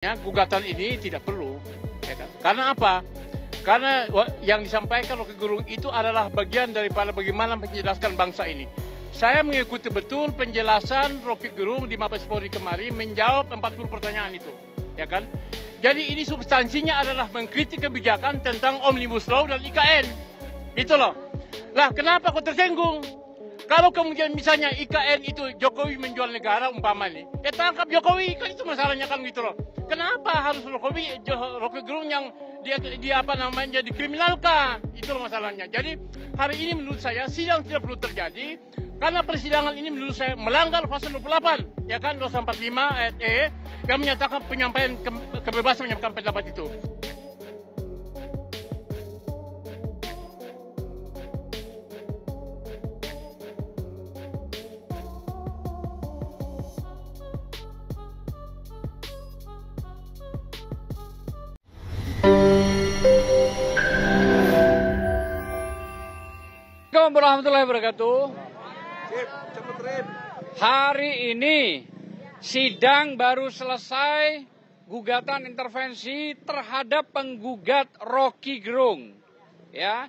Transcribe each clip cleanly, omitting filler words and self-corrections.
Ya, gugatan ini tidak perlu, ya kan? Karena apa? Karena yang disampaikan Rocky Gerung itu adalah bagian daripada bagaimana menjelaskan bangsa ini. Saya mengikuti betul penjelasan Rocky Gerung di Mabes Polri kemarin menjawab 40 pertanyaan itu, ya kan? Jadi ini substansinya adalah mengkritik kebijakan tentang Omnibus Law dan IKN, gitu loh. Lah kenapa kok tersinggung? Kalau kemudian misalnya IKN itu Jokowi menjual negara umpamanya, ya tangkap Jokowi, kan itu masalahnya kan gitu loh. Kenapa harus Rocky Gerung yang dia apa namanya dikriminalkan? Itu loh masalahnya. Jadi hari ini menurut saya sidang tidak perlu terjadi karena persidangan ini menurut saya melanggar pasal 28 ya kan 245 ayat E yang menyatakan penyampaian kebebasan menyampaikan pendapat itu. Assalamualaikum warahmatullahi wabarakatuh. Hari ini sidang baru selesai gugatan intervensi terhadap penggugat Rocky Gerung. Ya,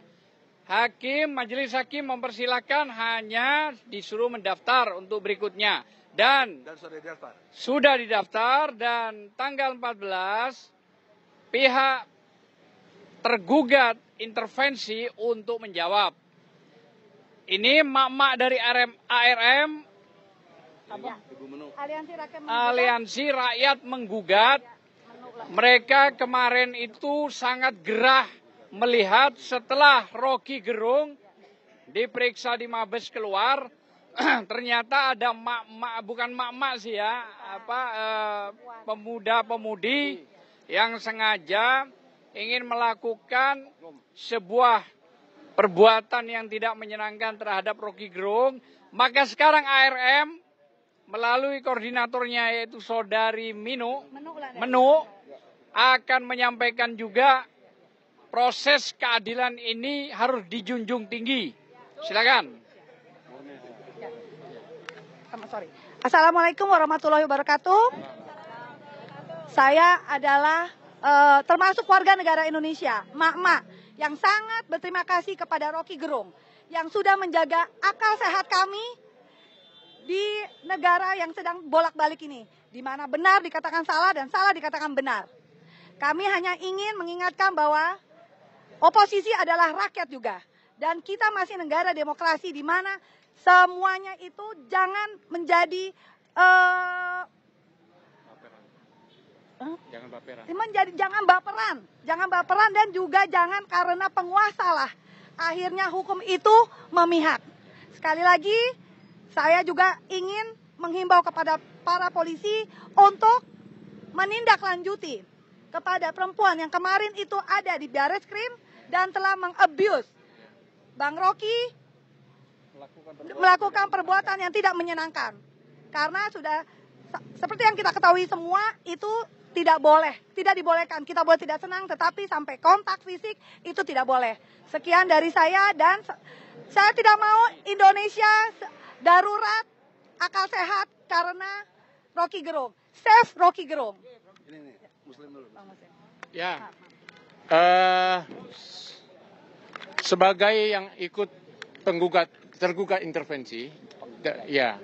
majelis hakim mempersilahkan hanya disuruh mendaftar untuk berikutnya dan sudah didaftar dan tanggal 14 pihak tergugat intervensi untuk menjawab. Ini mak-mak dari ARM, Aliansi Rakyat Menggugat. Mereka kemarin itu sangat gerah melihat setelah Rocky Gerung diperiksa di Mabes keluar, ternyata ada bukan mak-mak sih ya, pemuda-pemudi yang sengaja ingin melakukan sebuah perbuatan yang tidak menyenangkan terhadap Rocky Gerung. Maka sekarang ARM melalui koordinatornya yaitu saudari Menu akan menyampaikan juga proses keadilan ini harus dijunjung tinggi. Silakan. Assalamualaikum warahmatullahi wabarakatuh. Saya adalah termasuk warga negara Indonesia, mak-mak yang sangat berterima kasih kepada Rocky Gerung yang sudah menjaga akal sehat kami di negara yang sedang bolak-balik ini, di mana benar dikatakan salah dan salah dikatakan benar. Kami hanya ingin mengingatkan bahwa oposisi adalah rakyat juga, dan kita masih negara demokrasi di mana semuanya itu jangan menjadi jangan baperan dan juga jangan karena penguasa lah akhirnya hukum itu memihak. Sekali lagi saya juga ingin menghimbau kepada para polisi untuk menindaklanjuti kepada perempuan yang kemarin itu ada di Barreskrim dan telah mengabuse Bang Rocky, melakukan perbuatan yang tidak menyenangkan. Karena sudah seperti yang kita ketahui semua itu tidak dibolehkan. Kita boleh tidak senang, tetapi sampai kontak fisik itu tidak boleh. Sekian dari saya dan saya tidak mau Indonesia darurat akal sehat karena Rocky Gerung. Save Rocky Gerung. Ya, sebagai yang ikut tergugat intervensi, ya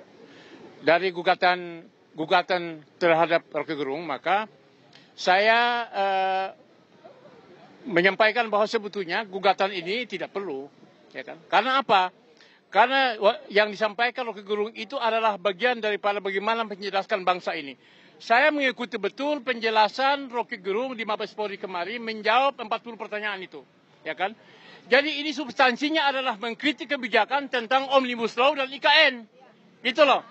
dari gugatan terhadap Rocky Gerung, maka saya menyampaikan bahwa sebetulnya gugatan ini tidak perlu, ya kan? Karena apa? Karena yang disampaikan Rocky Gerung itu adalah bagian daripada bagaimana menjelaskan bangsa ini. Saya mengikuti betul penjelasan Rocky Gerung di Mabes Polri kemarin menjawab 40 pertanyaan itu, ya kan? Jadi ini substansinya adalah mengkritik kebijakan tentang Omnibus Law dan IKN, gitu loh.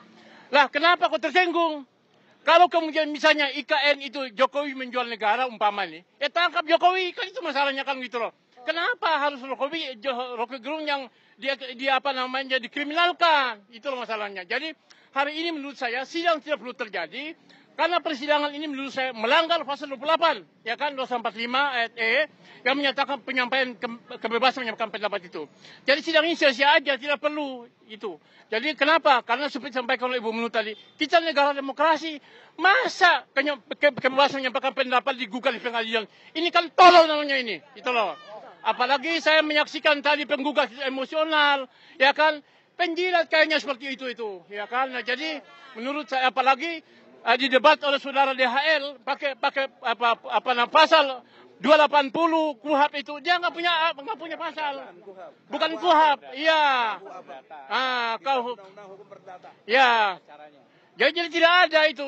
Lah kenapa kok tersinggung? Kalau kemudian misalnya IKN itu Jokowi menjual negara umpamanya, ya tangkap Jokowi, kan itu masalahnya kan gitu loh. Kenapa harus Rocky Gerung yang dia apa namanya dikriminalkan? Itu loh masalahnya. Jadi hari ini menurut saya sidang tidak perlu terjadi Karena persidangan ini menurut saya melanggar pasal 28, ya kan, 245 ayat E, yang menyatakan penyampaian kebebasan menyampaikan pendapat itu. Jadi sidang ini sia-sia aja, tidak perlu itu. Jadi kenapa? Karena seperti disampaikan oleh Ibu Menlu tadi, kita negara demokrasi, masa kebebasan menyampaikan pendapat digugat di pengadilan? Ini kan tolol namanya ini, itu loh. Apalagi saya menyaksikan tadi penggugat emosional, ya kan, penjilat kayaknya seperti itu, ya kan. Nah, jadi menurut saya apalagi didebat oleh saudara DHL pakai pasal 280 KUHAP itu, dia nggak punya pasal, bukan KUHAP, iya, ya, jadi tidak ada itu.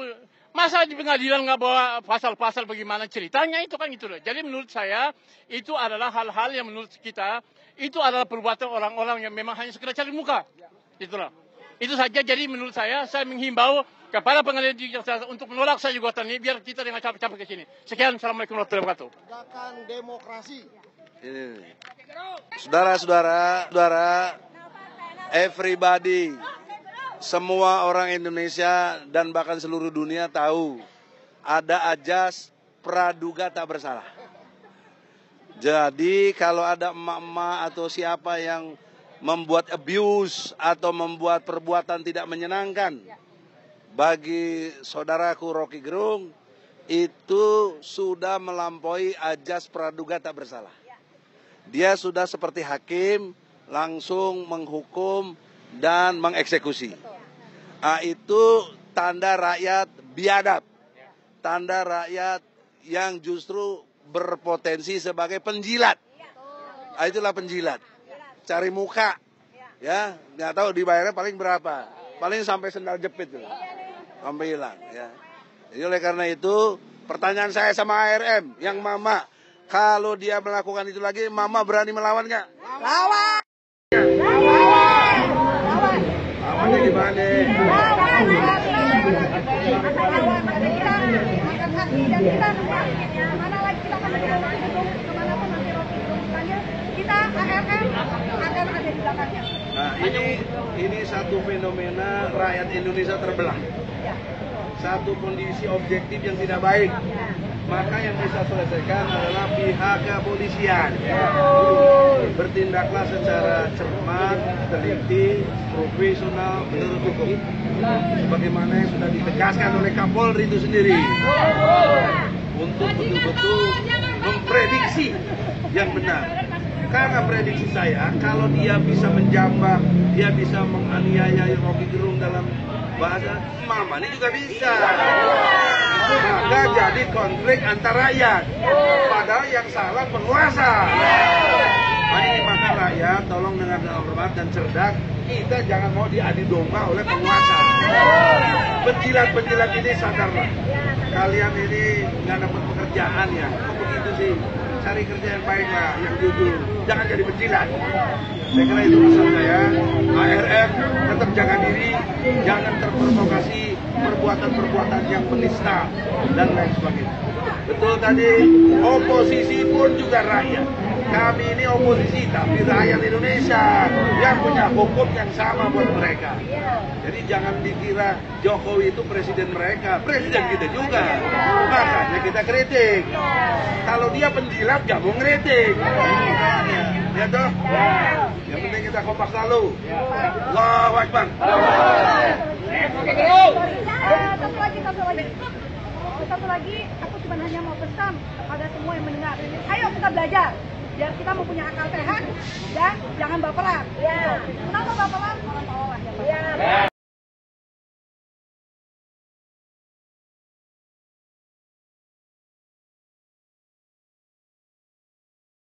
Masa di pengadilan nggak bawa pasal-pasal bagaimana ceritanya itu kan gitu loh. Jadi menurut saya itu adalah hal-hal yang menurut kita itu adalah perbuatan orang-orang yang memang hanya sekedar cari muka, itulah. Itu saja. Jadi menurut saya menghimbau kepada pengadilan tinggi Jakarta untuk menolak saja gugatan ini biar kita dengan capek-capek ke sini. Sekian, assalamualaikum warahmatullahi wabarakatuh. Tegakkan demokrasi. Saudara-saudara, everybody, semua orang Indonesia dan bahkan seluruh dunia tahu ada ajas praduga tak bersalah. Jadi kalau ada emak-emak atau siapa yang membuat abuse atau membuat perbuatan tidak menyenangkan bagi saudaraku Rocky Gerung, itu sudah melampaui ajas praduga tak bersalah. Dia sudah seperti hakim, langsung menghukum dan mengeksekusi. Itu tanda rakyat biadab, tanda rakyat yang justru berpotensi sebagai penjilat. Itulah penjilat, cari muka, ya, nggak tahu dibayarnya paling berapa, paling sampai sendal jepit tuh, sampai hilang, ya. Jadi oleh karena itu, pertanyaan saya sama ARM, yang Mama, kalau dia melakukan itu lagi, Mama berani melawan nggak? Lawan. Lawannya gimana? Nah, ini satu fenomena rakyat Indonesia terbelah. Satu kondisi objektif yang tidak baik. Maka yang bisa selesaikan adalah pihak kepolisian. Bertindaklah secara cermat, teliti, profesional, menurut hukum. Sebagaimana yang sudah ditegaskan oleh Kapolri itu sendiri. Untuk betul-betul memprediksi yang benar. Karena prediksi saya, kalau dia bisa menjambak, dia bisa menganiaya Rocky Gerung dalam bahasa Mama ini juga bisa. Maka jadi konflik antar rakyat. Padahal yang salah penguasa. Nah, ini maka rakyat tolong dengan hormat dan cerdas, kita jangan mau diadu domba oleh penguasa. Penjilat-penjilat ini sadarlah. Kalian ini nggak dapat pekerjaan ya. Kok begitu sih? Cari kerja yang baik lah, yang jujur. Jangan jadi penjilat. Saya kira itu pesan saya. ARM tetap jaga diri, jangan terprovokasi perbuatan-perbuatan yang menista dan lain sebagainya. Betul tadi, oposisi pun juga rakyat. Kami ini oposisi, tapi rakyat Indonesia yang punya hukum yang sama buat mereka. Jadi jangan dikira Jokowi itu presiden mereka, presiden kita juga. Makanya kita kritik. Kalau dia penjilat, gak mau ngeritik. Ya toh? Yang penting kita kompak selalu. Allahu Akbar. Satu lagi, aku cuma hanya mau pesan kepada semua yang mendengar. Ayo kita belajar, biar kita mempunyai akal sehat dan jangan baperan. Kenapa baperan? Orang tahu lah.